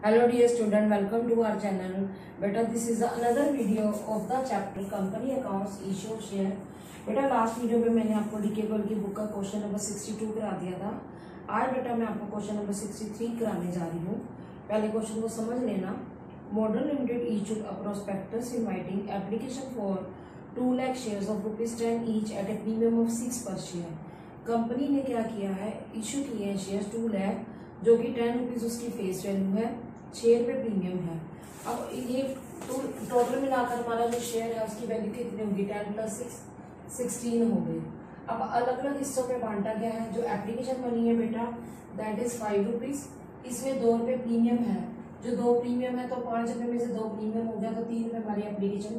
Hello dear student, welcome to our channel. Beta, this is another video of the chapter company accounts issue share. बेटा last video में मैंने आपको डीकेबल की book का question number 62 करा दिया था। आज बेटा मैं आपको क्वेश्चन नंबर 63 कराने जा रही हूँ। पहले क्वेश्चन को समझ लेना। Modern limited issued a prospectus inviting application for 2 lakh shares of ₹10 each eight A premium of 6 पर शेयर। कंपनी ने क्या किया है, इशू किए हैं शेयर 2 लाख जो कि 10 रुपीज़ उसकी फेस वैल्यू है, 6 रुपये प्रीमियम है। अब ये तो टोटल मिलाकर हमारा जो शेयर है उसकी वैल्यू कितनी होगी, 10 + 6 16 हो गई। अब अलग अलग हिस्सों में बांटा गया है। जो एप्लीकेशन बनी है बेटा दैट इज 5 रुपीज़, इसमें 2 रुपये प्रीमियम है। जो 2 प्रीमियम है तो 5 रुपये में से 2 प्रीमियम हो गया तो 3 रुपये हमारी एप्लीकेशन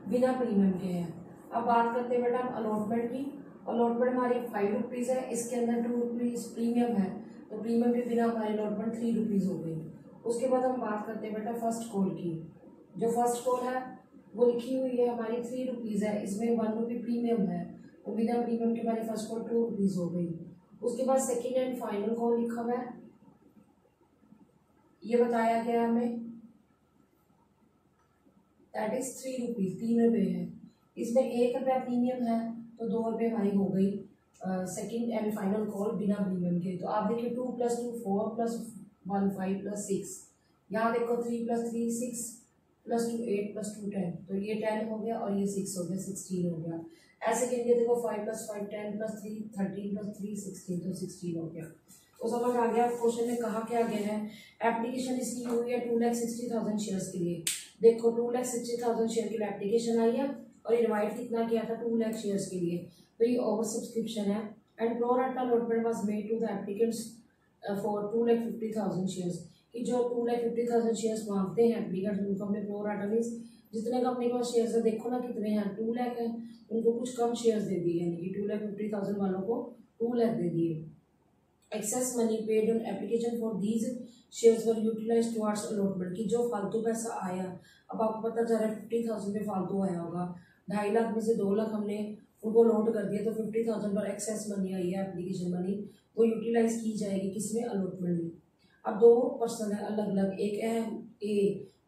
बिना प्रीमियम के है। अब बात करते हैं बेटा हम अलॉटमेंट की। अलॉटमेंट हमारी 5 रुपीज़ है, इसके अंदर 2 रुपीज़ प्रीमियम है तो प्रीमियम के बिना हमारी अलॉटमेंट 3 रुपीज़ हो गई। उसके बाद हम बात करते हैं बेटा फर्स्ट कॉल की। जो फर्स्ट कॉल है वो लिखी हुई है हमारी 3 रुपीज़ है, इसमें 1 रुपये प्रीमियम है तो बिना प्रीमियम के हमारी फर्स्ट कॉल 2 रुपीज़ हो गई। उसके बाद सेकेंड एंड फाइनल कॉल लिखा हुआ है, ये बताया गया हमें दैट इज 3 रुपीज़, 3 रुपये है। इसमें 1 रुपया प्रीमियम है तो 2 रुपये हमारी हो गई सेकेंड एंड फाइनल कॉल बिना प्रीमियम के। तो आप देखिए 2 + 2 4 + 1 5 + 6, यहाँ देखो 3 + 3 6 + 2 8 + 2 10, तो ये 10 हो गया और ये 6 हो गया, 16 हो गया। ऐसे करेंगे देखो 5 + 5 10 + 3 13 + 3 16, तो 16 हो गया। तो समझ आ गया क्वेश्चन में कहा क्या गया है। एप्लीकेशन इसकी हुई है 2,60,000 शेयर्स के लिए। देखो 2,60,000 शेयर के लिए एप्लीकेशन आई है और इनवाइट कितना किया था 2 लाख शेयर्स के लिए, तो ये ओवर सब्सक्रिप्शन है। And pro rata allotment was made to the applicants for 2,50,000 shares, कि जो 2,50,000 शेयर्स मांगते हैं एप्लीकेंट उनको हमने प्रो राटा मीन्स जितने का अपने पास शेयर्स है देखो ना कितने हैं 2 लाख है, उनको कुछ कम शेयर्स दे दिए, यानी कि 2,50,000 वालों को 2 लाख दे दिए। Excess money paid on application for these shares were utilised towards allotment, की जो फालतू पैसा आया, अब आपको पता चल रहा है 50,000 पे फालतू आया होगा, 2.5 लाख में से 2 लाख हमने उनको लोड कर दिया तो 50,000 पर एक्सेस मनी आई है एप्लीकेशन मनी, वो यूटिलाइज की जाएगी किसमें, अलॉटमेंट में। अब 2 पर्सन है अलग अलग, एक है A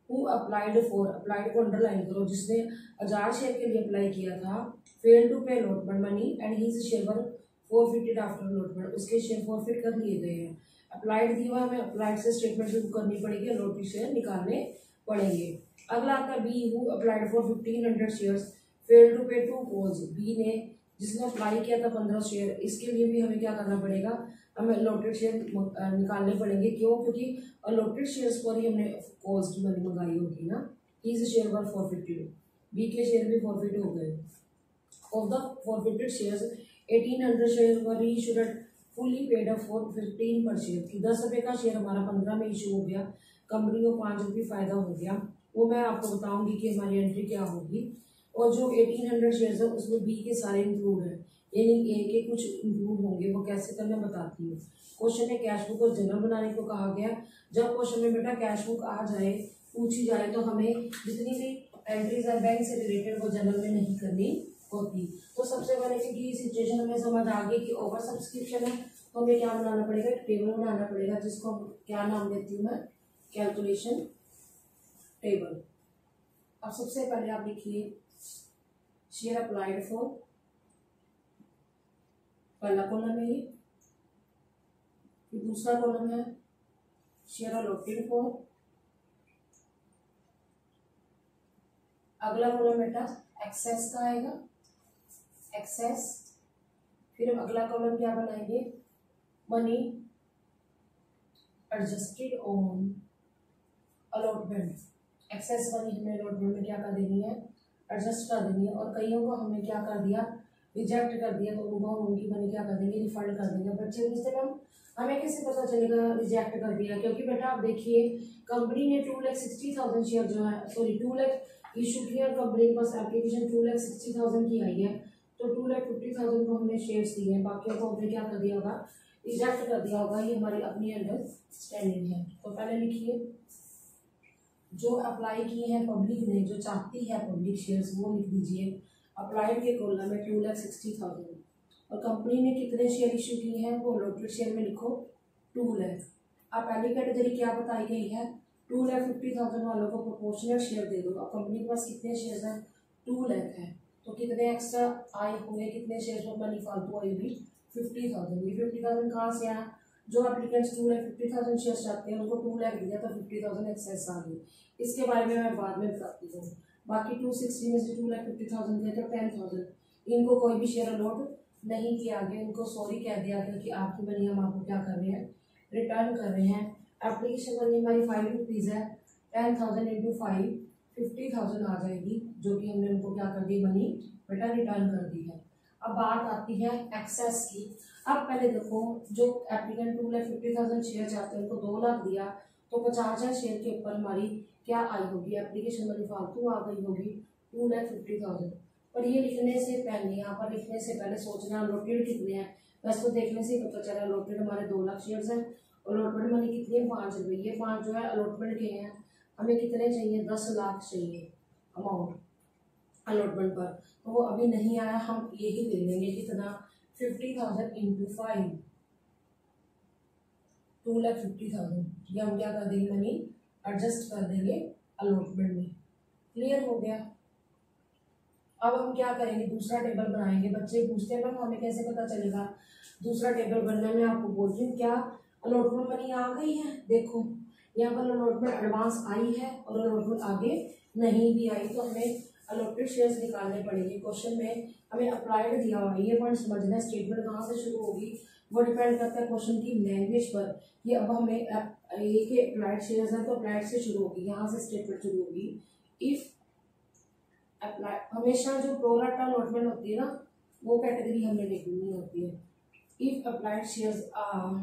who applied for, applied को अंडरलाइन करो, जिसने 1000 शेयर के लिए अप्लाई किया था, fail to pay allotment money and his share were forfeited after allotment, उसके शेयर फॉरफिट कर लिए गए हैं। अप्लाइड दिया हुआ हमें, अप्लाइड से स्टेटमेंट शुरू करनी पड़ेगी, अलॉटेड शेयर निकालने पड़ेंगे। अगला आता है B who applied for 1,500 shares fail to pay 2 calls, B ने जिसने अप्लाई किया था 15 शेयर, इसके लिए भी हमें क्या करना पड़ेगा, हमें अलॉटेड शेयर निकालने पड़ेंगे। क्यों, क्योंकि अलॉटेड शेयर्स पर ही हमने कॉल्स की मनी मंगाई होगी ना। His share were forfeited, B के शेयर भी फॉरफिट हो गए। Of the forfeited shares 1,800 share were issued fully paid up for 15 per share, की 10 रुपये का शेयर हमारा 15 में इशू हो गया, कंपनी को 5 रुपये फायदा हो गया। वो मैं आपको बताऊंगी कि हमारी एंट्री क्या होगी। और जो 1,800 शेयर्स है उसमें बी के सारे इंक्लूड है, यानी ए के कुछ इंक्लूड होंगे, वो कैसे करना बताती हूँ। क्वेश्चन में कैश बुक और जर्नल बनाने को कहा गया। जब क्वेश्चन में बेटा कैश बुक आ जाए, पूछी जाए, तो हमें जितनी भी एंट्रीज है बैंक से रिलेटेड वो जर्नल में नहीं करनी होती। तो सबसे पहले क्योंकि सिचुएशन हमें समझ आ गई कि ओवर सब्सक्रिप्शन है तो हमें क्या बनाना पड़ेगा, टेबल बनाना पड़ेगा, जिसको क्या नाम देती हूँ मैं, कैलकुलेशन टेबल। अब सबसे पहले आप लिखिए शेयर अप्लाइड फॉर, पहला कॉलम है ये, फिर दूसरा कॉलम है शेयर अलॉटेड फॉर, अगला कॉलम बेटा एक्सेस का आएगा, एक्सेस, फिर हम अगला कॉलम क्या बनाएंगे, money adjusted on allotment. Excess money हमने अलॉटमेंट में क्या कर देनी है, एडजस्ट कर देनी है। और कईयों को हमने क्या कर दिया, रिजेक्ट कर दिया, तो उनको हम उनकी मनी क्या कर देंगे, रिफंड कर देंगे। बच्चे पूछते हैं हमें कैसे पता चलेगा रिजेक्ट कर दिया, क्योंकि बेटा आप देखिए कंपनी ने 2,60,000 शेयर जो है, सॉरी 2 लाख इशू किया, कंपनी के पास एप्लीकेशन 2,60,000 की आई है, तो 2,50,000 को हमने शेयर्स दिए हैं, बाकियों को हमने क्या कर दिया होगा, रिजेक्ट कर दिया होगा। ये हमारी अपनी अंडरस्टैंडिंग है। तो पहले लिखिए जो अप्लाई किए हैं पब्लिक ने, जो चाहती है पब्लिक शेयर्स, वो लिख दीजिए अप्लाइड के कॉलम में 2,60,000, और कंपनी ने कितने शेयर इशू किए हैं वो अलॉटेड शेयर में लिखो 2 लाख। अब पहली कैटेगरी क्या बताई गई है, 2,50,000 वालों को प्रोपोर्शनल शेयर दे दो। अब कंपनी के पास कितने शेयर्स हैं? 2 लाख है, तो कितने एक्स्ट्रा आए होंगे, कितने शेयर्स में मनी फालतू आई हुई? 50,000। ये 50,000 कहाँ से आया? जो एप्लीकेंट्स 2,50,000 शेयर्स चाहते हैं उनको 2 लाख दिया तो 50,000 एक्सेस आ गई। इसके बारे में मैं बाद में बताती हूँ। बाकी 260 में से 2,50,000 गए तो 10,000, इनको कोई भी शेयर अलॉट नहीं किया गया, इनको सॉरी कह दिया गया कि आपकी मनी हम आपको क्या कर रहे हैं, रिटर्न कर रहे हैं। एप्लीकेशन मनी हमारी 5 रुपीज़ है, 10,000 इंटू 5 50,000 आ जाएगी, जो कि हमने उनको क्या कर दी, मनी रिटर्न कर दी है। अब बात आती है एक्सेस की। अब पहले देखो, जो एप्लीकेंट 2,50,000 शेयर चाहते हैं उनको 2 लाख दिया, तो 50,000 शेयर के ऊपर हमारी क्या आई होगी, एप्लीकेशन मनी फालतू आ गई होगी 2,50,000। पर ये लिखने से पहले, यहाँ पर लिखने से पहले सोचना अलॉटेड कितने हैं। वैसे तो देखने से ही पता चला अलॉटेड हमारे 2 लाख शेयर्स हैं। अलॉटमेंट मनी कितनी है? 5 रुपये। ये 5 जो है अलॉटमेंट के हैं, हमें कितने चाहिए? 10 लाख चाहिए अमाउंट अलॉटमेंट पर, तो वो अभी नहीं आया। हम यही ले लेंगे कितना, 50,000 इंटू 5 2,50,000। ये हम क्या कर देंगे, मनी एडजस्ट कर देंगे अलॉटमेंट में। क्लियर हो गया। अब हम क्या करेंगे, दूसरा टेबल बनाएंगे। बच्चे पूछते हैं मैम हमें कैसे पता चलेगा? दूसरा टेबल बनने में आपको बोलती हूँ, क्या अलॉटमेंट मनी आ गई है? देखो यहाँ पर अलॉटमेंट एडवांस आई है और अलॉटमेंट आगे नहीं भी आई, तो हमें अलॉटेड शेयर्स निकालने पड़ेंगे। क्वेश्चन में हमें अप्लाइड दिया हुआ है, ये पॉइंट समझना है। स्टेटमेंट कहाँ से शुरू होगी वो डिपेंड करता है क्वेश्चन की लैंग्वेज पर। ये अब हमें ये के अप्लाइड शेयर्स हैं तो अप्लाइड से शुरू होगी, यहाँ से स्टेटमेंट शुरू होगी। इफ अप्लाई, हमेशा जो प्रो राटा अलॉटमेंट होती है ना, वो कैटेगरी हमने देखनी होती है। If applied shares are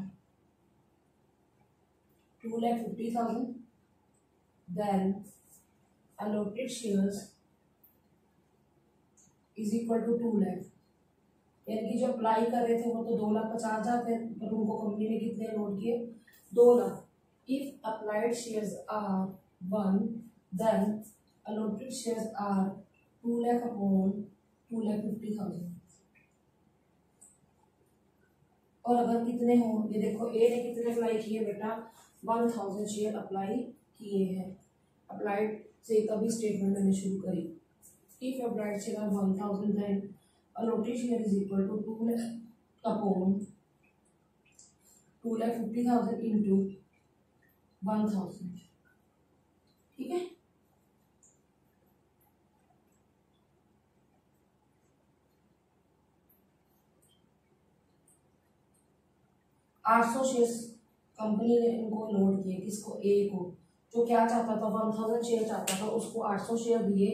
2,50,000 then allotted shares is equal to 2 lakh. यानी कि जो अप्लाई कर रहे थे वो तो 2,50,000 थे, पर उनको कंपनी ने कितने अलॉट किए? 2 lakh. If applied shares are 1 then allotted shares are 2 lakh upon 2,50,000। और अगर कितने हो, ये देखो ए ने कितने अप्लाई किए बेटा, 1,000 शेयर अप्लाई किए हैं। अप्लाइड से तभी स्टेटमेंट मैंने शुरू करी। If applied share are 1,000 then allotted share is equal to 2 lakh upon 2,50,000 into 1,000। ठीक है। आठ 800 शेयर्स कंपनी ने इनको लोड किए, किसको? ए को, जो क्या चाहता था, 1,000 शेयर चाहता था, उसको 800 शेयर दिए,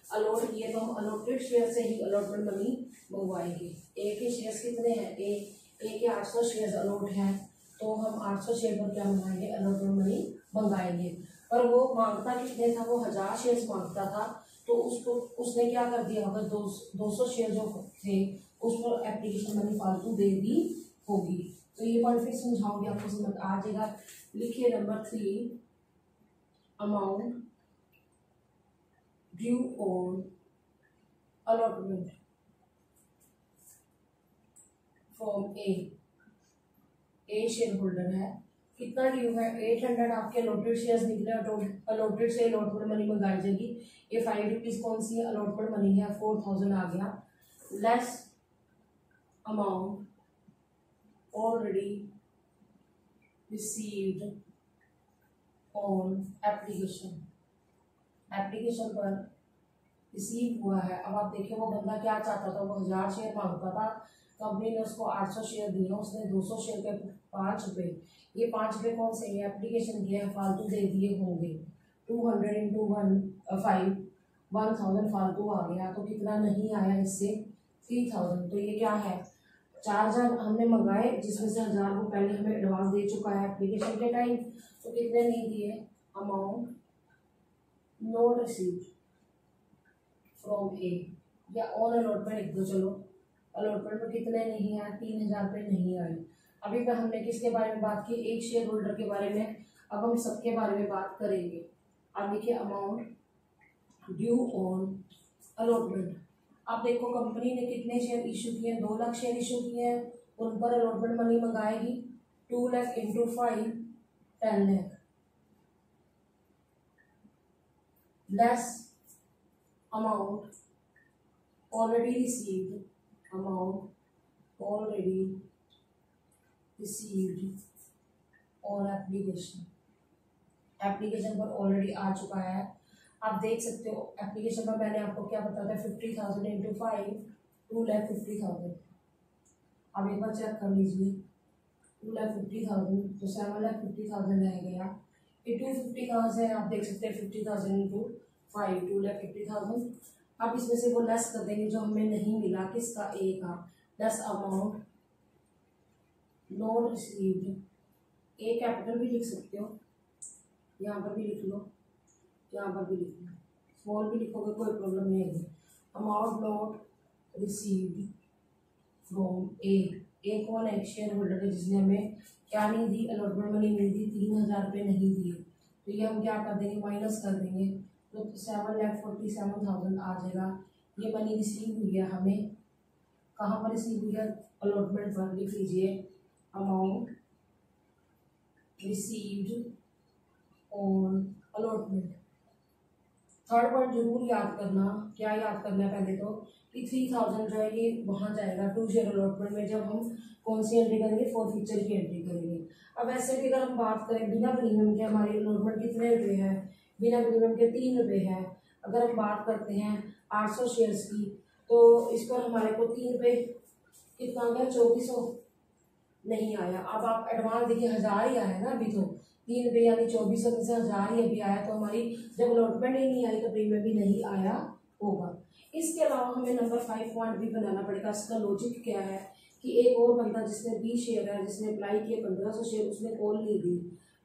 अलॉट किए। तो हम अलॉटेड शेयर से ही अलॉटमेंट मनी मंगवाएंगे। ए के शेयर्स कितने हैं? ए के 800 शेयर्स अलॉट हैं, तो हम 800 शेयर पर क्या मंगाएंगे? Allotment money मंगाएंगे। पर वो मांगता कितने था? वो 1,000 शेयर्स मांगता था, तो उसको उसने क्या कर दिया होगा, 200 शेयर जो थे उस पर एप्लीकेशन मनी फालतू दे दी होगी। तो ये पॉइंट फिर समझाओगे, आपको समझ आ जाएगा। लिखिए number 3, amount due on allotment from A share holder है। कितना ड्यू है? 800 आपके अलॉटेड शेयर्स निकले, अलॉटेड से अलॉटमेंट मनी मंगाई जाएगी। ये 5 रुपीज़ कौन सी अलॉटमेंट मनी है? 4,000 आ गया, less amount already received on application पर रिसीव हुआ है। अब आप देखिए वो बंदा क्या चाहता था, वो 1,000 शेयर मांगता था, कंपनी ने उसको 800 शेयर दिए, उसने 200 शेयर के 5 रुपये, ये 5 रुपये कौन से हैं? एप्लीकेशन के फालतू दे दिए होंगे। 200 इंटू 5 1,000 फालतू आ गया, तो कितना नहीं आया इससे? 3,000। तो ये क्या है? 4,000 हमने मंगाए, जिसमें से 1,000 वो पहले हमें एडवांस दे चुका है एप्लीकेशन के टाइम, तो कितने नहीं दिए? अमाउंट नॉट रिसीव्ड फ्रॉम ए या ऑन अलॉटमेंट लिख दो। चलो अलॉटमेंट में कितने नहीं आए? 3,000 रुपये नहीं आए। अभी तक हमने किसके बारे में बात की? एक शेयर होल्डर के बारे में। अब हम सबके बारे में बात करेंगे। अब देखिए अमाउंट ड्यू ऑन अलॉटमेंट। अब देखो कंपनी ने कितने शेयर इशू किए? 2 लाख शेयर इशू किए हैं, उन पर अलॉटमेंट मनी मंगाएगी। 2 lakh into 5 10 lakh. Less amount already received, amount already received और एप्लीकेशन, एप्लीकेशन पर ऑलरेडी आ चुका है। आप देख सकते हो एप्लीकेशन पर मैंने आपको क्या बताया था, 50,000 इंटू 5 2,50,000। अब एक बार चेक कर लीजिए, 2,50,000 तो 7,50,000 रह गया। ये 250 कहाँ से है, आप देख सकते हैं 50,000 इंटू 5 2,50,000। अब इसमें से वो लेस कर देंगे जो हमें नहीं मिला, किसका, ए का, less amount not received, A capital भी लिख सकते हो, यहाँ पर भी लिख लो, यहाँ पर भी लिख लो, स्मॉल भी लिखोगे कोई प्रॉब्लम नहीं होगी। अमाउंट नॉट रिसीव्ड फ्रॉम ए कौन है, शेयर होल्डर है जिसने हमें क्या नहीं दी, अलॉटमेंट मनी नहीं दी, 3,000 रुपये नहीं दिए। तो ये हम क्या कर देंगे, माइनस कर देंगे, तो 7,47,000 आ जाएगा। ये मनी रिसीव हुई है हमें, कहाँ पर रिसीव हुई है, अलॉटमेंट पर। लिख लीजिए amount received on allotment. Third point जरूर याद करना, क्या याद करना है पहले तो, कि 3,000 जो है ये वहाँ जाएगा टू शेयर अलॉटमेंट में, जब हम कौन सी एंट्री करेंगे, फॉरफीचर की एंट्री करेंगे। अब ऐसे भी अगर हम बात करें बिना प्रीमियम के, हमारी अलॉटमेंट कितने रुपये है, बिना प्रीमियम के 3 रुपये है। अगर हम बात करते हैं 800 शेयर्स की, तो इस पर हमारे को 3 रुपये कितना आ गया, 2400 नहीं आया। अब आप एडवांस देखिए 1,000 ही आया ना अभी, तो 3 रुपये यानी 2400 में से 1,000 ही अभी आया, तो हमारी जब अलॉटमेंट ही नहीं आई तो प्रीमियम भी नहीं आया होगा। इसके अलावा हमें नंबर 5 पॉइंट भी बनाना पड़ेगा। इसका लॉजिक क्या है कि एक और बंदा जिसने 20 शेयर है, जिसने अप्लाई किए 1500 शेयर, उसने कॉल नहीं दी।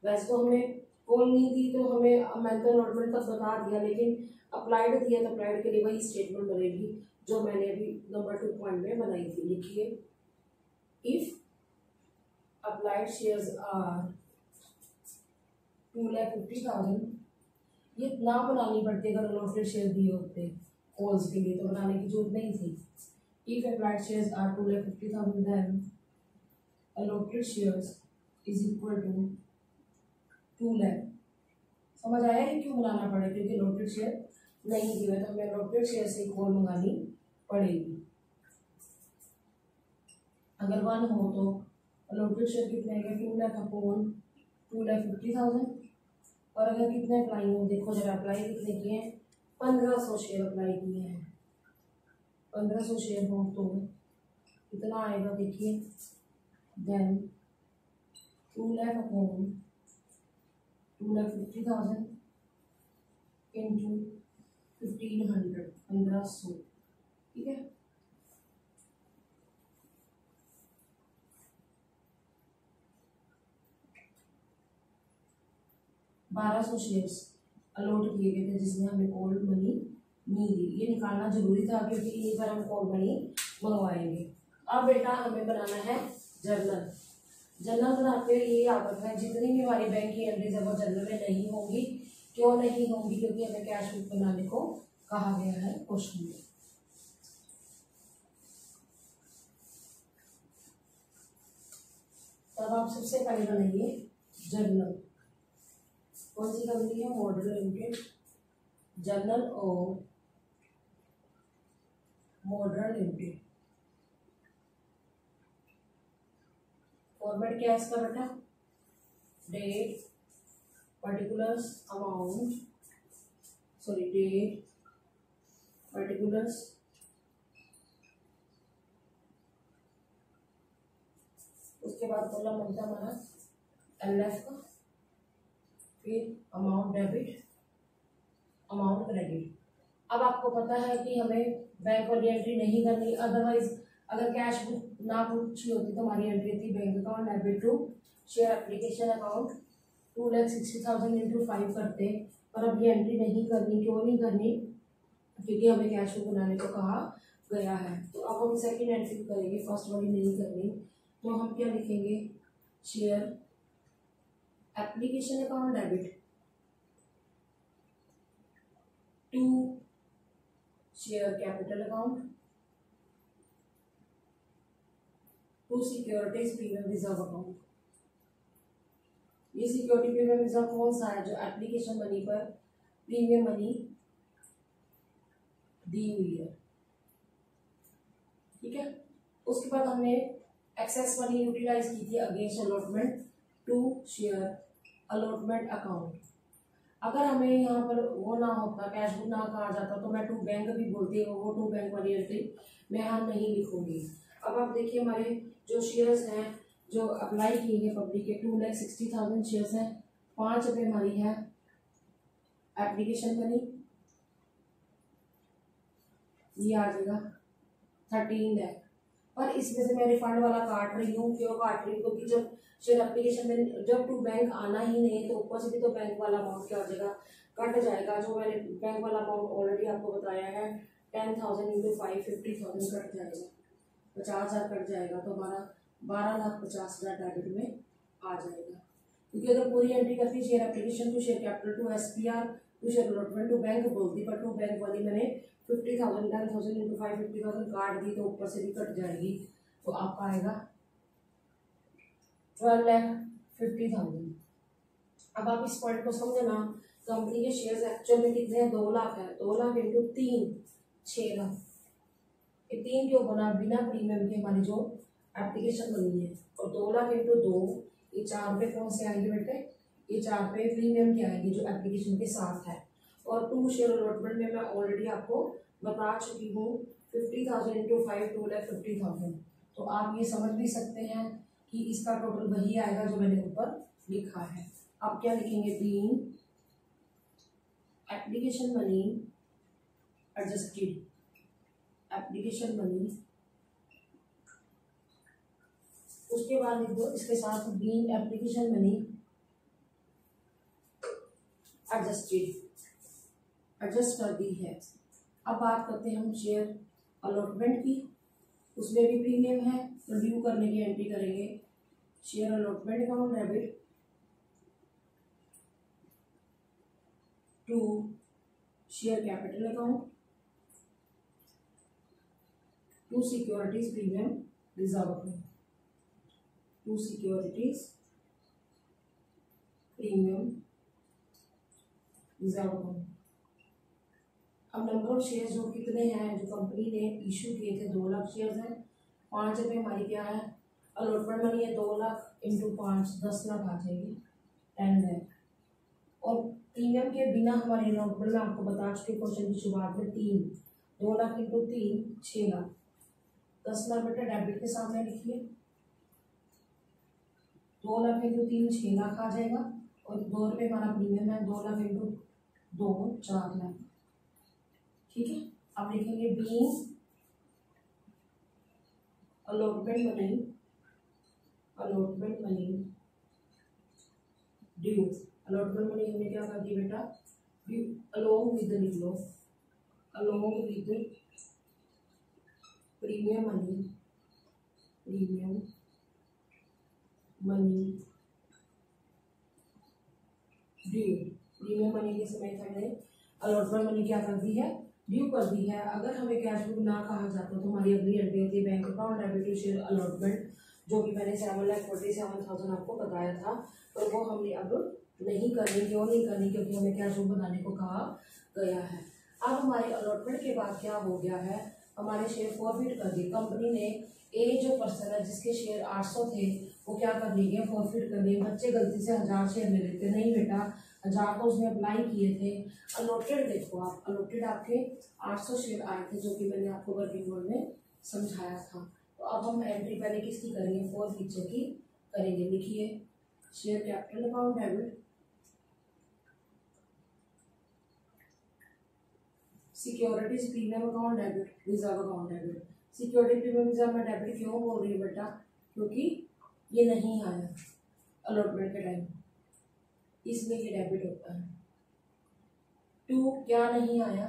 वैसे तो हमें कॉल नहीं दी तो हमें, मैंने तो अलॉटमेंट का बता दिया, लेकिन अप्लाइड दिया तो अप्लाइड के लिए वही स्टेटमेंट बनेगी जो मैंने अभी नंबर 2 पॉइंट में बनाई थी। लिखिए, इफ अप्लाइड शेयर्स आर 2,50,000, ये ना बनानी पड़ती अगर अलॉटेड शेयर दिए होते कॉल्स के लिए, तो बनाने की जरूरत नहीं थी। If applied shares are 2,50,000 then allotted shares is equal to 2 lakh. समझ आया ये क्यों बनाना पड़ा, क्योंकि अलॉटेड शेयर नहीं दिए तो हमें अलॉटेड शेयर से कॉल मंगानी पड़ेगी। अगर 1 हो तो अलॉटेड शेयर कितने हैं, 2 लाख अपॉन 2,50,000। और अगर कितने अप्लाई हो, देखो जरा अप्लाई कितने किए हैं, 1500 शेयर अप्लाई किए हैं। 1500 शेयर हो तो कितना आएगा, देखिए, देन 2 लाख अपॉन 2,50,000 इंटू 1,500, 1500, ठीक है। बारह 1200 शेयर्स अलॉट किए गए थे जिसने हमें कॉल मनी नहीं दी। ये निकालना जरूरी था क्योंकि यहीं पर हम कॉल मनी मंगवाएंगे। अब बेटा हमें बनाना है जर्नल। जर्नल बनाते हुए ये याद रखना है, जितनी भी हमारी बैंक की एंट्रीज है वो जर्नल में नहीं होंगी। क्यों नहीं होंगी, क्योंकि हमें कैश बुक बनाने को कहा गया है क्वेश्चन में। तब आप सबसे पहले बनाइए जर्नल। कौन सी कंपनी है, मॉडर्न लिमिटेड, जर्नल और मॉडर्न लिमिटेड। फॉर्मेट क्या है इसका बेटा, date, particulars, amount, sorry date, particulars, उसके बाद कॉलम बनता है हमारा LF का, फिर अमाउंट डेबिट, अमाउंट क्रेडिट। अब आपको पता है कि हमें बैंक वाली एंट्री नहीं करनी, अदरवाइज अगर कैश बुक ना पूछी होती तो हमारी एंट्री थी bank account debit to share application account 2,60,000 into 5 करते, पर अब ये एंट्री नहीं करनी। क्यों नहीं करनी, क्योंकि हमें कैश बुक बनाने को कहा गया है। तो अब हम सेकेंड एंट्री करेंगे, फर्स्ट वाली नहीं करनी। तो हम क्या लिखेंगे, share application account debit to share capital account to securities premium reserve account. ये सिक्योरिटी प्रीमियम रिजर्व कौन सा है, जो एप्लीकेशन मनी पर प्रीमियम मनी दी हुई है, ठीक है। उसके बाद हमने एक्सेस मनी यूटिलाइज की थी against allotment to share allotment account. अगर हमें यहाँ पर वो ना होता, कैश बुक ना कहा जाता, तो मैं टू बैंक भी बोलती हूँ, वो टू बैंक वाली एंट्री मैं यहाँ नहीं लिखूंगी। अब आप देखिए हमारे जो शेयर्स हैं जो अप्लाई किए हैं पब्लिक के 2,60,000 शेयर्स हैं। 5 रुपये हमारी है एप्लीकेशन मनी, ये आ जाएगा 13 लाख। पर इसमें से मैं रिफंड वाला काट रही हूँ, क्यों काट रही हूँ, क्योंकि जब शेयर एप्लीकेशन में जब टू बैंक आना ही नहीं, तो ऊपर से भी तो बैंक वाला अमाउंट क्या हो जाएगा, कट जाएगा। जो मैंने बैंक वाला अमाउंट ऑलरेडी आपको बताया है 10,000 इंटू 5 50,000 कट जाएगा, 50,000 कट जाएगा, तो हमारा 12,50,000 डेबिट में आ जाएगा। क्योंकि अगर पूरी एंट्री करती share application to share capital to SPR to share allotment to bank बोलती, पर टू बैंक वाली मैंने 50,000 10,000 इंटू 5 50,000 काट दी, तो ऊपर से भी कट जाएगी, तो आपका आएगा 12,50,000। अब आप इस पॉइंट को समझना, कंपनी के शेयर्स एक्चुअल में कितने हैं, 2 लाख है। 2 लाख इंटू 3 6 लाख। ये 3 क्यों बना, बिना प्रीमियम के हमारी जो एप्लीकेशन बनी है। और 2 लाख इंटू 2, ये 4 रुपये कौन से आएंगे बेटे, ये 4 रुपये प्रीमियम के आएंगे जो एप्लीकेशन के साथ है। और टू शेयर अलॉटमेंट में मैं ऑलरेडी आपको बता चुकी हूँ 50,000 इंटू 5 2,50,000। तो आप ये समझ भी सकते हैं कि इसका टोटल वही आएगा जो मैंने ऊपर लिखा है। आप क्या लिखेंगे, 3 application money adjusted, application money, उसके बाद लिख दो इसके साथ being application money adjusted, adjust कर दी है। अब बात करते हैं हम शेयर अलॉटमेंट की, उसमें भी प्रीमियम है, तो ड्यू करने की एंट्री करेंगे share allotment account debit to share capital account to securities premium reserve account, to securities premium reserve account. अब नंबर ऑफ शेयर्स जो कितने हैं जो कंपनी ने इशू किए थे, 2 लाख शेयर्स हैं। 5 रुपये हमारी क्या है, अलॉटमेंट मनी है 2 लाख इंटू 5 10 लाख आ जाएगी, 10 लाख। और प्रीमियम के बिना हमारी अलॉटमेंट में आपको बता चुके क्वेश्चन की शुरुआत में 2 लाख इंटू 3 6 लाख, 10 लाख बेटा डेबिट के सामने लिखिए। 2 लाख इंटू 3 6 लाख आ जाएगा। और 2 रुपये हमारा प्रीमियम है, 2 लाख इंटू 2 4 लाख, ठीक है। अब लिखेंगे being allotment money, allotment money due, allotment money हमने क्या कर दी बेटा, ड्यू अलोंग विद लिख लो, along with premium money, premium money due. Premium money के समय हमने अलॉटमेंट मनी क्या कर दी है, ड्यू कर दी है। अगर हमें कैश बुक ना कहा जाता तो हमारी अगली एंट्री होती है bank account debit to share allotment, जो कि मैंने 7,47,000 आपको बताया था। तो वो हमने अब नहीं करनी, क्यों नहीं करनी, क्योंकि हमें कैश बुक बनाने को कहा गया है। अब हमारे अलॉटमेंट के बाद क्या हो गया है, हमारे शेयर फॉरफिट कर दिए कंपनी ने। ए जो पर्सन है जिसके शेयर 800 थे वो क्या कर दिए, फॉरफिट कर दिए। बच्चे गलती से 1000 शेयर ले लेते, नहीं बेटा 1000 तो उसने अप्लाई किए थे। अलॉटेड देखो आप, अलॉटेड आपके 800 शेयर आए थे, जो कि मैंने आपको वर्किंग नोट में समझाया था। तो अब हम एंट्री पहले किसकी करेंगे, फॉरफिचर की करेंगे। लिखिए share capital account debit, securities premium account debit, reserve account debit. Security premium reserve में डेबिट क्यों बोल रही है बेटा, क्योंकि ये नहीं आया अलॉटमेंट के टाइम, इसलिए ये डेबिट होता है। टू क्या नहीं आया,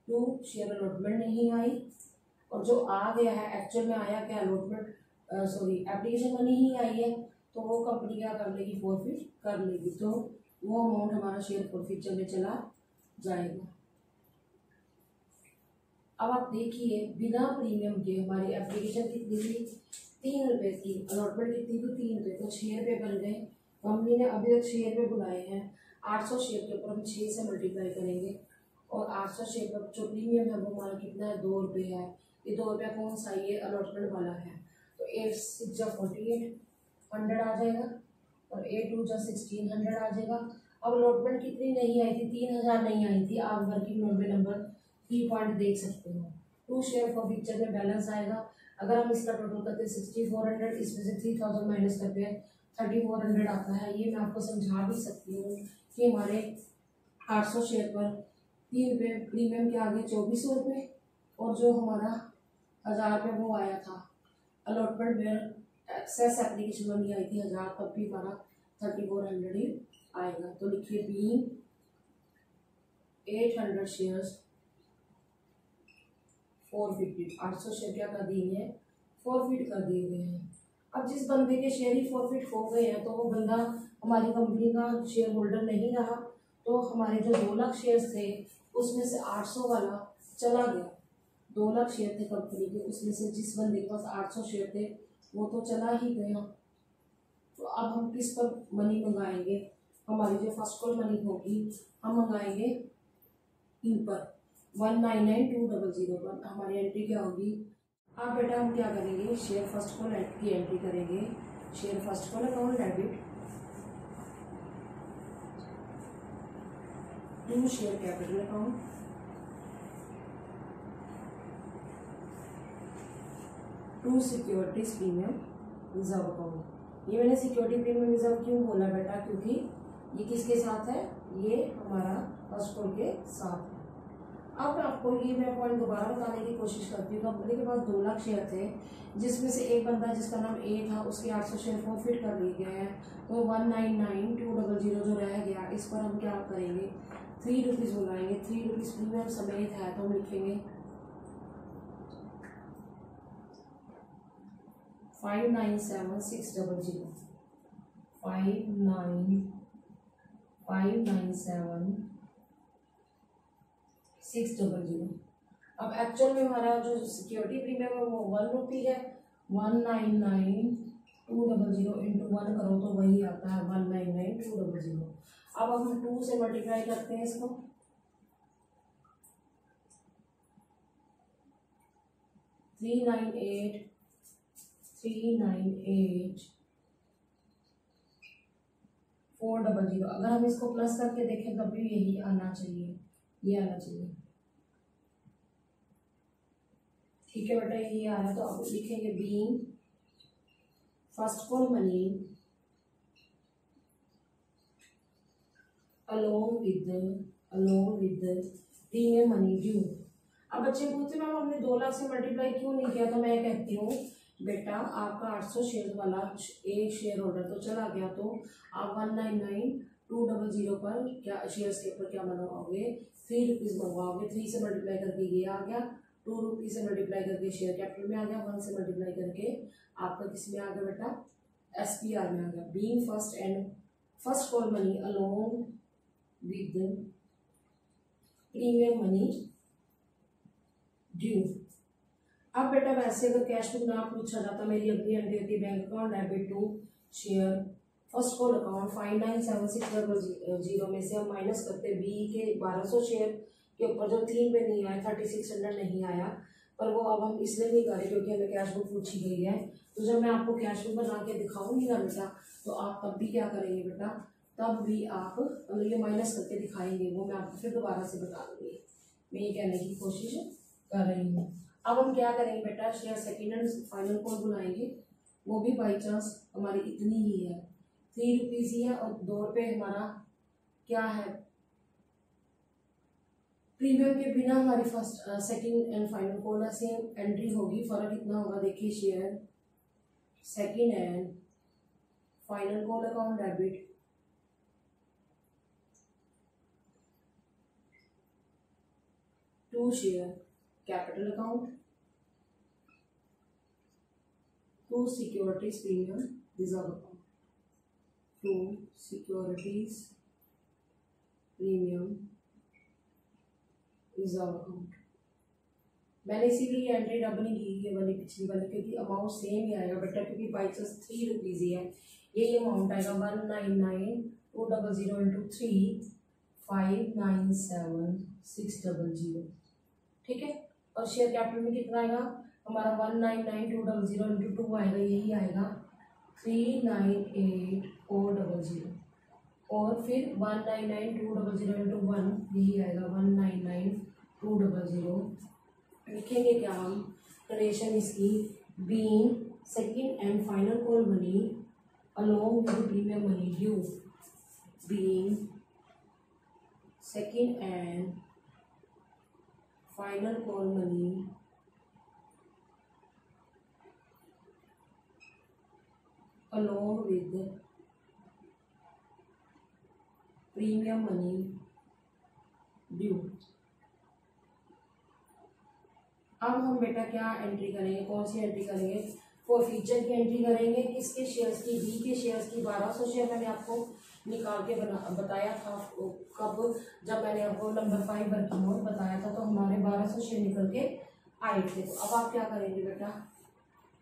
टू शेयर अलॉटमेंट नहीं आई, और जो आ गया है एक्चुअल में आया क्या, अलॉटमेंट सॉरी एप्लीकेशन मनी ही आई है, तो वो कंपनी क्या कर लेगी, फॉरफिट कर लेगी। तो वो अमाउंट हमारा शेयर फॉरफिचर में चला जाएगा। अब आप देखिए बिना प्रीमियम के हमारी एप्लीकेशन कितनी थी, 3 रुपये की, अलॉटमेंट कितनी थी 3 रुपये, तो 6 रुपये बन गए। कंपनी ने अभी तक 6 रुपये बुलाए हैं। 800 शेयर के ऊपर हम 6 से मल्टीप्लाई करेंगे और 800 शेयर का जो प्रीमियम है वो हमारा कितना है, 2 रुपये है। ये 2 रुपया कौन सा, ये अलॉटमेंट वाला है। तो 8 6 जा 48 100 आ जाएगा और 8 2 जा 1600 आ जाएगा। अब अलॉटमेंट कितनी नहीं आई थी, 3000 नहीं आई थी। आप वर्किंग नोट में नंबर 3 पॉइंट देख सकते हो। 2 शेयर फॉर पिक्चर में बैलेंस आएगा। अगर हम इसका टोटल करते हैं 6400, इसमें से 3000 माइनस करते हैं 3400 आता है। ये मैं आपको समझा भी सकती हूँ कि हमारे 800 शेयर पर 3 रुपये प्रीमियम के आगे 2400 रुपये और जो हमारा 1000 रुपये वो आया था अलॉटमेंट में, एक्सेस एप्लीकेशन मनी आई थी 1000, तब भी हमारा 3400 ही आएगा। तो लिखिए बीइंग 800 शेयर्स 450, 800 शेयर क्या कर दिए हैं, फॉरफिट कर दिए गए हैं। अब जिस बंदे के शेयर ही फॉरफिट हो गए हैं तो वो बंदा हमारी कंपनी का शेयर होल्डर नहीं रहा। तो हमारे जो 2 लाख शेयर थे उसमें से 800 वाला चला गया। 2 लाख शेयर थे कंपनी के, उसमें से जिस बंदे के पास 800 शेयर थे वो तो चला ही गया। तो अब हम किस पर मनी मंगाएंगे, हमारी जो फर्स्ट कॉल मनी होगी हम मंगाएंगे इन पर 199200 पर। हमारी एंट्री क्या होगी, अब बेटा हम क्या करेंगे, शेयर फर्स्ट कॉल की एंट्री करेंगे। Share first call account debit to share capital account to securities premium reserve account. ये मैंने सिक्योरिटी प्रीमियम रिजर्व क्यों बोला बेटा, क्योंकि ये किसके साथ है, ये हमारा फर्स्ट कॉल के साथ है। अब आपको ये मैं पॉइंट दोबारा बताने की कोशिश करती हूँ। कंपनी के पास 2 लाख शेयर थे, जिसमें से एक बंदा जिसका नाम ए था उसके 800 शेयर फॉरफिट कर लिए गए हैं। तो 199200 जो रह गया इस पर हम क्या करेंगे, 3 रुपीज़ मंगाएंगे। 3 रुपीज़ प्रीमियम समेत है तो हम लिखेंगे 597600 597600। अब एक्चुअल में हमारा जो सिक्योरिटी प्रीमियम है वो 1 रुपी है। 199200 इंटू 1 करो तो वही आता है 199200। अब हम 2 से मल्टीप्लाई करते हैं इसको, थ्री नाइन एट 400। अगर हम इसको प्लस करके देखें तब भी यही आना चाहिए, ये आना चाहिए। ठीक है बेटा, यही आ रहा। तो अब लिखेंगे being first call money along with premium money due. अब बच्चे पूछते मैम हमने 2 लाख से मल्टीप्लाई क्यों नहीं किया, तो मैं कहती हूँ बेटा आपका 800 शेयर वाला एक शेयर होल्डर तो चला गया, तो आप 199200 पर क्या शेयर्स के ऊपर क्या मंगवाओगे, 3 रुपीज़ मंगवाओगे। 3 से मल्टीप्लाई करके ये आ गया, 2 रुपीज़ से मल्टीप्लाई करके शेयर कैपिटल में आ गया, 1 से मल्टीप्लाई करके आपका किस में आ गया बेटा, SPR में आ गया। Being first call money along with premium money due. अब बेटा वैसे अगर कैश बुक ना पूछा जाता, मेरी अगली एंट्री होती है bank account debit to share first call account 597600 में से हम माइनस करते बी के 1200 शेयर के ऊपर जो 3 पे नहीं आया, 3600 नहीं आया, पर वो अब हम इसलिए नहीं कर रहे क्योंकि हमें कैश बुक पूछी गई है। तो जब मैं आपको कैश बुक बना के दिखाऊंगी ना बेटा, तो आप तब भी क्या करेंगे बेटा, तब भी आप अगर ये माइनस करके दिखाएंगे वो मैं आपको फिर दोबारा से बता दूंगी। मैं ये कहने की कोशिश कर रही हूँ। अब हम क्या करेंगे बेटा, share second and final call बुलाएंगे, वो भी बाई चांस हमारी इतनी ही है, 3 रुपीज़ ही है और 2 रुपये हमारा क्या है प्रीमियम के बिना हमारी first second and final call same entry होगी। फर्क इतना होगा, देखिए share second and final call account debit to share capital account to securities premium reserve account to securities premium reserve account. मैंने इसीलिए एंट्री डबल नहीं की है वाली पिछली वाली, क्योंकि अमाउंट सेम ही आएगा बेटा, क्योंकि बाई चांस 3 रुपीज़ ही है। यही अमाउंट आएगा 199200 200 इंटू 3 597,600। ठीक है, और शेयर कैपिटल में कितना आएगा हमारा 199,200 इंटू 2 आएगा, यही आएगा 398,400, और फिर 199,200 इंटू 1 यही आएगा 199,200। लिखेंगे क्या हम, कंडीशन इसकी being second and final call money along with premium money due, being second and final call money along with premium money due। अब हम बेटा क्या एंट्री करेंगे, कौन सी एंट्री करेंगे, फॉर फ्यूचर की एंट्री करेंगे। किसके शेयर्स की, बी के शेयर्स की। 1200 शेयर मैंने आपको निकाल के बताया था कब, जब मैंने आपको नंबर 5 वर्किंग नोट बताया था, तो हमारे 1200 शेयर निकल के आए थे। तो अब आप क्या करेंगे बेटा,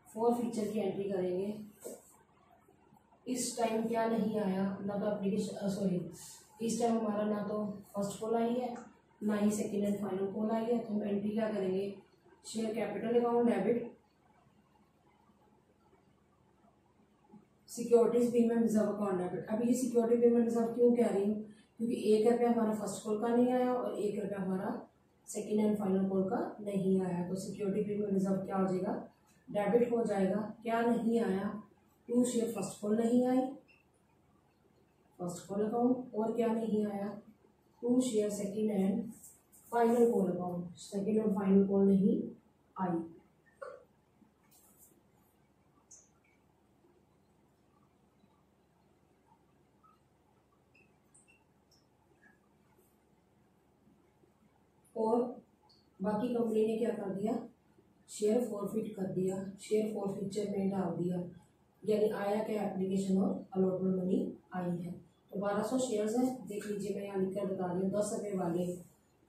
फॉर फ्यूचर की एंट्री करेंगे। इस टाइम क्या नहीं आया, ना तो एप्लीकेशन सॉरी इस टाइम हमारा ना तो फर्स्ट कॉल आई है, ना ही सेकेंड एंड फाइनल कॉल आई है। तो हम एंट्री क्या करेंगे, share capital account debit securities payment reserve account debit. अब ये सिक्योरिटी पेमेंट रिजर्व क्यों कह रही हूँ, क्योंकि 1 रुपया हमारा फर्स्ट कॉल का नहीं आया और 1 रुपया हमारा सेकेंड एंड फाइनल कॉल का नहीं आया। तो सिक्योरिटी पेमेंट रिजर्व क्या हो जाएगा, डेबिट हो जाएगा। क्या नहीं आया, 2 शेयर फर्स्ट कॉल नहीं आई, फर्स्ट कॉल अकाउंट, और क्या नहीं आया, 2 share second and final call account, second और फाइनल कॉल नहीं आई। और बाकी कंपनी ने क्या कर दिया, शेयर फॉरफिट कर दिया, शेयर फॉरफिचर में डाल दिया, यानी आया क्या, एप्लीकेशन और अलॉटमेंट मनी आई है। तो 1200 शेयर्स हैं, देख लीजिए मैं यहाँ लिखकर बता रही हूँ। 10 रुपये वाले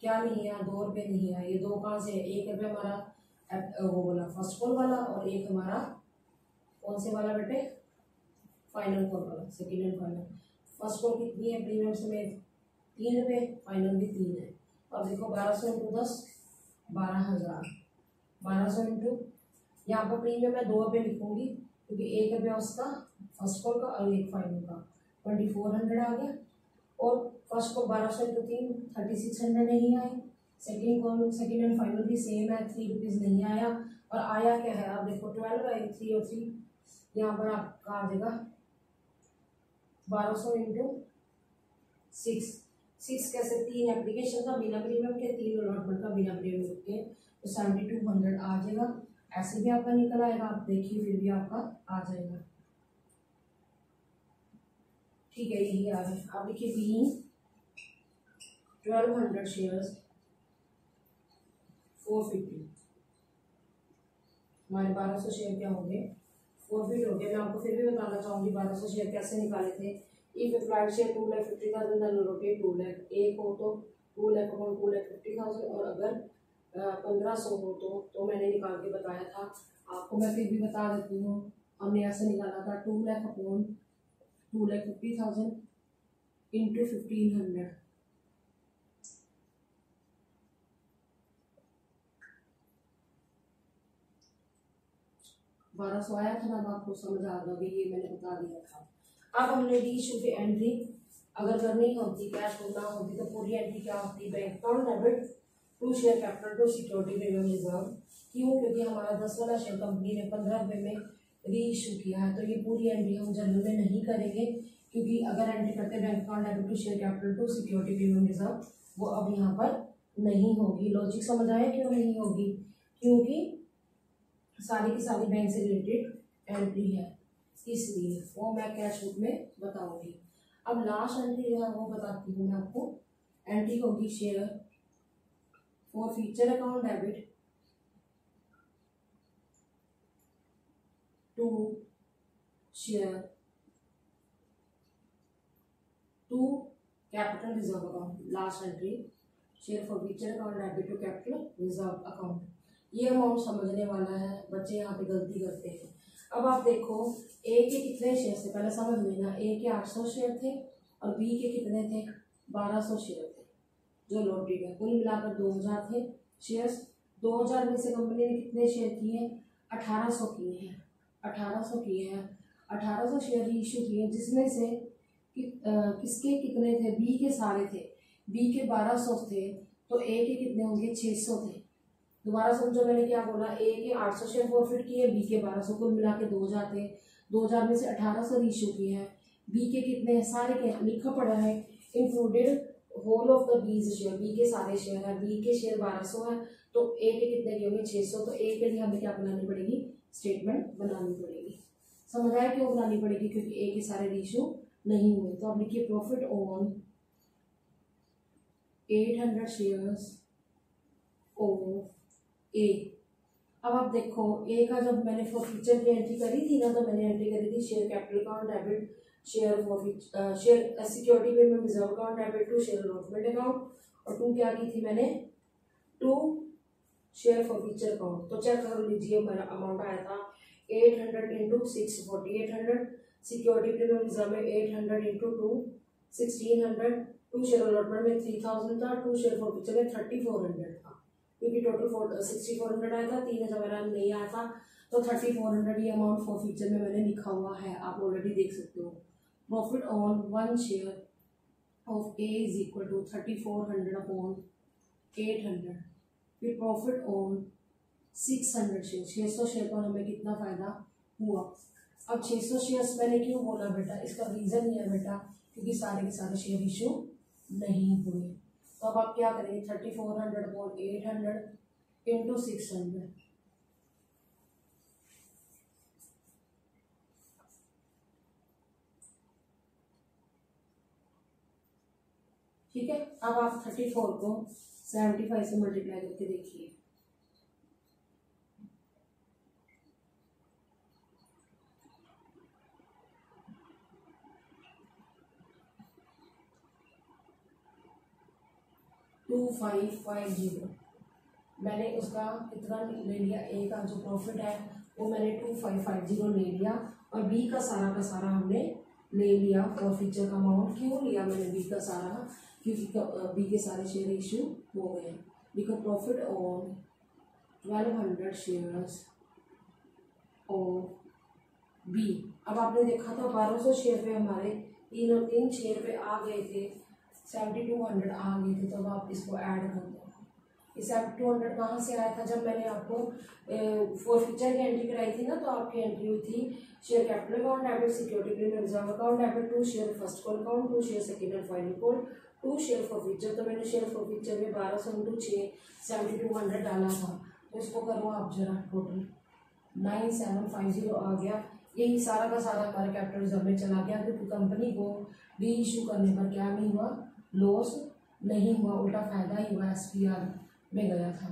क्या नहीं आया, 2 रुपये नहीं आया। ये 2 कहाँ से है, 1 रुपये हमारा वो बोला फर्स्ट कॉल वाला, और 1 हमारा कौन से वाला बेटे, फाइनल कॉल वाला, second and final. First call कितनी है प्रीमियम में, 3 रुपये, फाइनल भी 3 है। अब देखो 1200 इंटू 10 12,000, 1200 इंटू, यहाँ पर प्रीमियम मैं 2 रुपये लिखूंगी क्योंकि 1 रुपया उसका फर्स्ट कॉल का और 1 फाइनल का, 2400 आ गया। और फर्स्ट कॉल 1200 इंटू 3 3600 नहीं आए। Second call second and final भी सेम है, 3 रुपीज़ नहीं आया। और आया क्या है, आप देखो 12 है, 3 और 3 यहाँ पर आपका आ जाएगा 1200 इंटू 6 कैसे, 3 एप्लीकेशन का बिना प्रीमियम के, 3 अलॉटमेंट का बिना प्रीमियम के, तो 7200 आ जाएगा। ऐसे भी आपका निकल आएगा, आप देखिए फिर भी आपका आ जाएगा। ठीक है, यही आ रहा है। आप देखिए बीइंग 1200 शेयर्स 450, हमारे 1200 शेयर क्या हो गए, 450 हो गया। मैं आपको फिर भी बताना चाहूँगी 1200 शेयर कैसे निकाले थे। If applied share 2,50,000 then allotted 2 lakh, एक हो तो 2 लाख अपॉन 2,50,000, और अगर 1500 हो तो मैंने निकाल के बताया था आपको, मैं फिर भी बता देती हूँ। हमने ऐसे निकाला था 2 लाख अपॉन 2,50,000 इंटू 1500, बारह सौ आया था ना, आपको समझ आ गया, ये मैंने बता दिया था। अब हमने डी इशू की एंट्री अगर करनी होती, कैश होना होती, तो पूरी एंट्री क्या होती, bank account debit to share capital to security premium reserve. क्यों, क्योंकि हमारा 10 वाला शेयर कंपनी ने 15 रुपये में री इशू किया है, तो ये पूरी एंट्री हम जनरल में नहीं करेंगे, क्योंकि अगर एंट्री करते bank account debit to share capital to security premium reserve, वो अब यहाँ पर नहीं होगी। लॉजिक समझ आया क्यों नहीं होगी, क्योंकि सारी की सारी बैंक से रिलेटेड एंट्री है, इसलिए वो मैं कैश बुक में बताऊंगी। अब लास्ट एंट्री जो है वो बताती हूँ मैं आपको। एंट्री होगी share for future account debit to share to capital reserve account. Last entry share for future account debit to capital reserve account. ये अमाउंट समझने वाला है, बच्चे यहाँ पे गलती करते हैं। अब आप देखो ए के कितने शेयर थे, पहले समझ लेना। ए के 800 शेयर थे, और बी के कितने थे, 1200 शेयर थे जो लॉटेड है। कुल मिलाकर 2000 थे शेयर्स। 2000 में से कंपनी ने कितने शेयर किए हैं, 1800 किए हैं, 1800 किए हैं, 1800 शेयर इशू किए, जिसमें से किसके कितने थे, बी के सारे थे, बी के 1200 थे, तो ए के कितने होंगे, 600 थे। दोबारा समझो मैंने क्या बोला, ए के 800 शेयर प्रॉफिट किए, बी के 1200, कुल मिला के 2000 थे। 2000 में से 1800 इशू किए हैं, बी के कितने सारे के लिखा पड़ा है, included whole of the bees share, B के सारे शेयर है, बी के शेयर 1200 है, तो ए के कितने के होंगे, 600। तो ए के लिए हमें क्या बनानी पड़ेगी, स्टेटमेंट बनानी पड़ेगी। समझ आया क्यों बनानी पड़ेगी, क्योंकि ए के सारे इशू नहीं हुए। तो अब लिखिए प्रॉफिट ऑन 800 शेयर्स ऑफ ए। अब आप देखो ए का जब मैंने फॉरफीचर की एंट्री करी थी ना, तो मैंने एंट्री करी थी share capital account debit, share forfeiture, share security payment reserve account debit to share allotment account, और टू क्या की थी मैंने, टू शेयर फॉरफीचर अकाउंट। तो चेक कर लीजिए मेरा अमाउंट आया था 800 इंटू 640, 800 सिक्योरिटी प्रीमियम रिजर्व में 800 इंटू 2 1600, टू शेयर अलॉटमेंट में 3000 था, टू शेयर फॉरफीचर में 3400 था, क्योंकि टोटल 6400 आया था, 3000 मेरा नहीं आया था, तो 3400 ये अमाउंट फॉरफीचर में मैंने लिखा हुआ है, आप ऑलरेडी देख सकते हो। Profit on 1 share of A is equal to 3400 upon 800, फिर प्रॉफिट ऑन 600 शेयर, 600 शेयर पर हमें कितना फायदा हुआ। अब 600 शेयर्स मैंने क्यों बोला बेटा, इसका रीजन ये है बेटा, क्योंकि सारे के सारे शेयर इशू नहीं हुए। तो अब आप क्या करेंगे, 3400 अपॉन 800 इंटू 600, ठीक है। अब आप 34 को 75 से मल्टीप्लाई करके देखिए, टू 2550, मैंने उसका कितना ले लिया, ए का जो प्रॉफिट है वो मैंने 2550 ले लिया, और बी का सारा हमने ले लिया फॉरफीचर का अमाउंट। क्यों लिया मैंने बी का सारा, क्योंकि बी के सारे शेयर इशू हो गए। Because profit on 1200 shares of B. अब आपने देखा था 1200 शेयर पे हमारे तीन शेयर पे आ गए थे, 7200 आ गए थे, तो अब आप इसको ऐड कर दो। ये 7200 कहाँ से आया था, जब मैंने आपको फॉरफीचर की एंट्री कराई थी ना, तो आपकी एंट्री हुई थी share capital account debit, security premium reserve account debit, to share first call account, to share second and final call, to share forfeiture. तो मैंने शेयर फॉरफीचर में 1200 इंटू 6 7200 डाला था, तो इसको करो आप जरा, टोटल 9750 आ गया। यही सारा का सारा हमारे कैपिटल रिजर्व में चला गया, क्योंकि कंपनी को डी इशू करने पर क्या नहीं हुआ, लॉस नहीं हुआ, उल्टा फायदा ही हुआ, एसपीआर में गया था,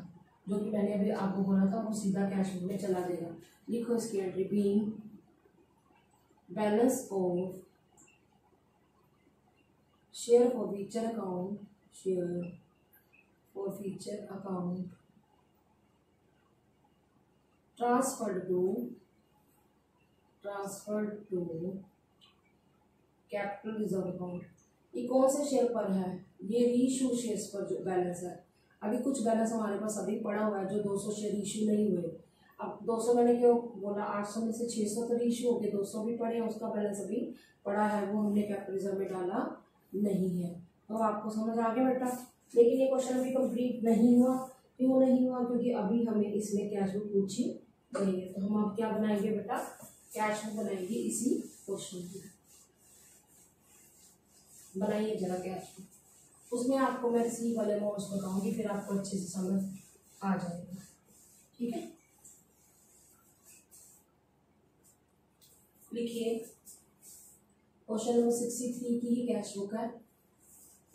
जो कि मैंने अभी आपको बोला था वो सीधा कैश बुक में चला देगा। लिखो इसकी entry, being balance of share forfeiture account, share forfeiture account transferred to capital reserve account. ये कौन से शेयर पर है, ये रीइशू शेयर्स पर जो बैलेंस है। अभी कुछ बैलेंस हमारे पास अभी पड़ा हुआ है जो 200 शेयर इशू नहीं हुए। अब 200 मैंने क्यों बोला, 800 में से 600 तो इशू हो गए, 200 भी पड़े हैं, उसका बैलेंस अभी पड़ा है, वो हमने कैपिटल रिजर्व में डाला नहीं है। तो आपको समझ आ गया बेटा। लेकिन ये क्वेश्चन अभी कंप्लीट नहीं हुआ, क्यों नहीं हुआ, क्योंकि अभी हमें इसमें कैश बुक पूछी नहीं है। तो हम अब क्या बनाएंगे बेटा, कैश बुक बनाएंगे इसी क्वेश्चन की। बनाइए जरा कैश बुक, उसमें आपको मैं सी वाले अमाउंट्स बताऊंगी, फिर आपको अच्छे से समझ आ जाएगा, ठीक है। लिखिए क्वेश्चन नंबर 63 की ही कैश बुक है।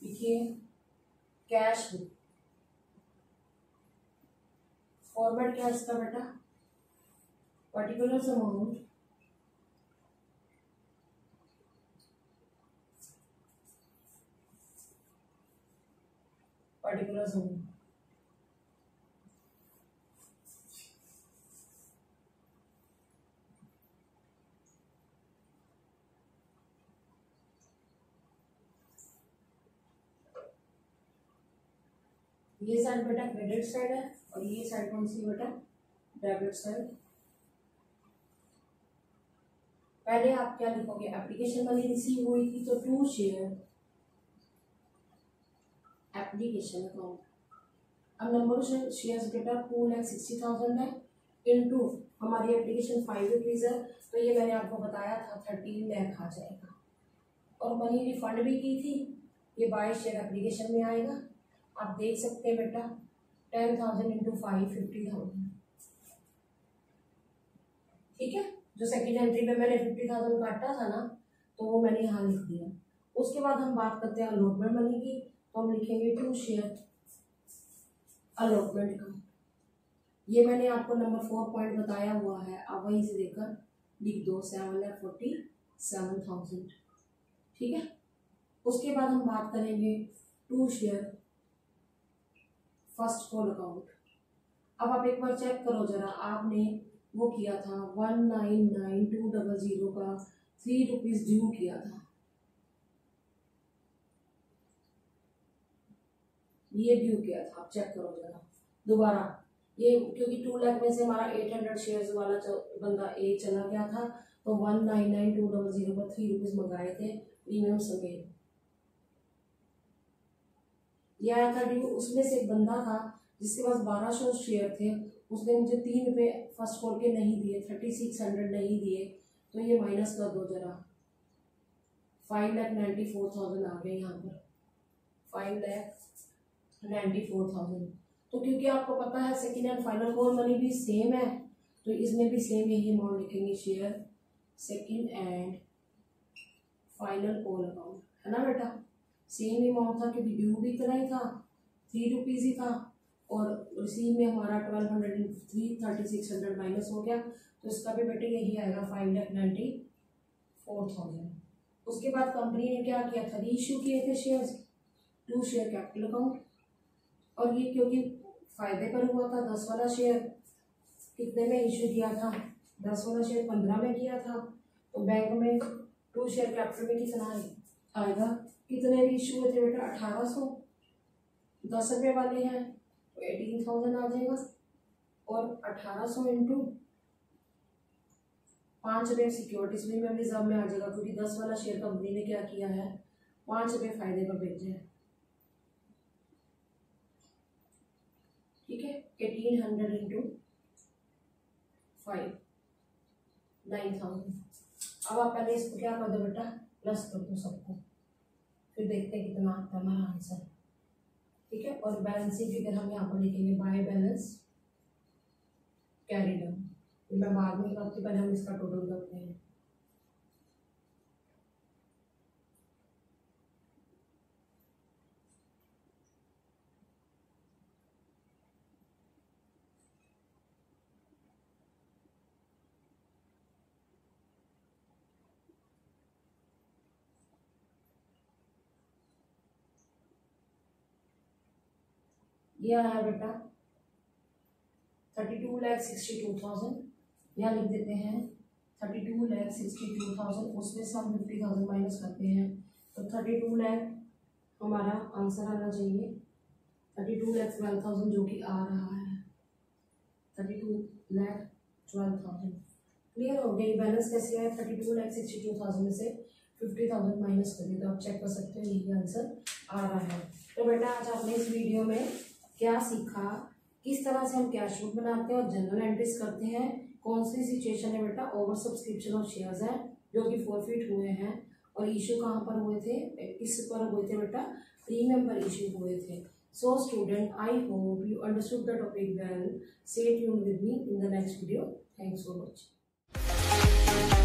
लिखिए कैश बुक, फॉर्मेट क्या है इसका बेटा, पर्टिकुलर अमाउंट पर्टिकुलर अमाउंट, ये साइड बेटा क्रेडिट साइड है और ये साइड कौन सी बेटा, डेबिट साइड। पहले आप क्या लिखोगे, एप्लीकेशन मनी रिसीव हुई थी तो 2 शेयर एप्लीकेशन अकाउंट। अब नंबर ऑफ शेयर्स बेटा 2,60,000 है, इनटू हमारी एप्लीकेशन 5 रुपीज़ है, तो ये मैंने आपको बताया था 13 लाख आ जाएगा। और मनी रिफंड भी की थी, ये बाय शेयर एप्लीकेशन में आएगा। आप देख सकते हैं बेटा 10,000 इंटू 5 50,000, ठीक है। जो सेकेंड एंट्री में मैंने 50,000 काटा था ना, तो वो मैंने यहाँ लिख दिया। उसके बाद हम बात करते हैं अलॉटमेंट मनी की, तो हम लिखेंगे 2 शेयर अलॉटमेंट का। ये मैंने आपको नंबर 4 पॉइंट बताया हुआ है, आप वहीं से देखकर लिख दो 7,47,000, ठीक है। उसके बाद हम बात करेंगे 2 शेयर फर्स्ट कॉल अकाउंट। अब आप एक बार चेक करो जरा, आपने वो किया था 199,200 का 3 रुपीज़ ड्यू किया था, ये ड्यू किया था, आप चेक करो जरा दोबारा। ये क्योंकि 2 लाख में से हमारा 800 शेयर्स वाला बंदा ए चला गया था, तो 199,200 पर 3 रुपीज़ मंगाए थे प्रीमियम समेत, ये आया था ड्यू। उसमें से एक बंदा था जिसके पास 1200 शेयर थे, उसने मुझे 3 रुपये फर्स्ट कॉल के नहीं दिए, 3600 नहीं दिए, तो ये माइनस कर दो जरा, 5,94,000 आ गए यहाँ पर, 5,94,000। तो क्योंकि आपको पता है second and final call money भी सेम है, तो इसमें भी सेम यही अमाउंट लिखेंगे, share second and final call account, है ना बेटा। सेम अमाउंट था क्योंकि ड्यू भी इतना ही था, 3 रुपीज़ ही था, और रिसीव में हमारा 1203 3600 माइनस हो गया, तो इसका भी बेटे यही आएगा 5,94,000। उसके बाद कंपनी ने क्या किया था, रीइश्यू किए थे शेयर्स, 2 शेयर कैपिटल अकाउंट। और ये क्योंकि फायदे पर हुआ था, 10 वाला शेयर कितने में इश्यू किया था, 10 वाला शेयर 15 में किया था, तो बैंक में 2 शेयर कैपिटल में कितना आएगा, कितने इश्यू हुए थे बेटा 1800, 10 रुपये वाले हैं तो 18,000 आ जाएगा, और 1800 इंटू 5 रुपये सिक्योरिटीज में रिजर्व में आ जाएगा, क्योंकि 10 वाला शेयर कंपनी ने क्या किया है, 5 रुपये फायदे पर बेचे हैं, ठीक है। 1800 इंटू 5 9,000। अब आप पहले इसको क्या कर दो बेटा, प्लस कर दो सबको, फिर देखते हैं कितना आता है हमारा आंसर, ठीक है। और बैलेंसिंग फिगर हम यहाँ पर लिखेंगे बाय बैलेंस कैरी डाउन, मैं बाद में करती, पहले हम इसका टोटल करते हैं। ये आया बेटा 32,62,000, यहाँ लिख देते हैं 32,62,000, उसमें से हम 50,000 माइनस करते हैं, तो 32 लाख हमारा आंसर आना चाहिए, 32,12,000 जो कि आ रहा है, 32,12,000। क्लियर हो गई। बैलेंस कैसे आया, 32,62,000 में से 50,000 माइनस करिए, तो आप चेक कर सकते हो यही आंसर आ रहा है। तो बेटा आज आपने इस वीडियो में क्या सीखा, किस तरह से हम कैश शीट बनाते हैं और जनरल एंट्रीज करते हैं, कौन सी सिचुएशन है बेटा, ओवर सब्सक्रिप्शन ऑफ शेयर्स है जो कि फॉरफिट हुए हैं, और इशू कहाँ पर हुए थे, किस पर हुए थे बेटा, प्रीमियम पर इशू हुए थे। So student, I hope you understood the topic well. Stay tuned with me in the next video. Thanks for watching.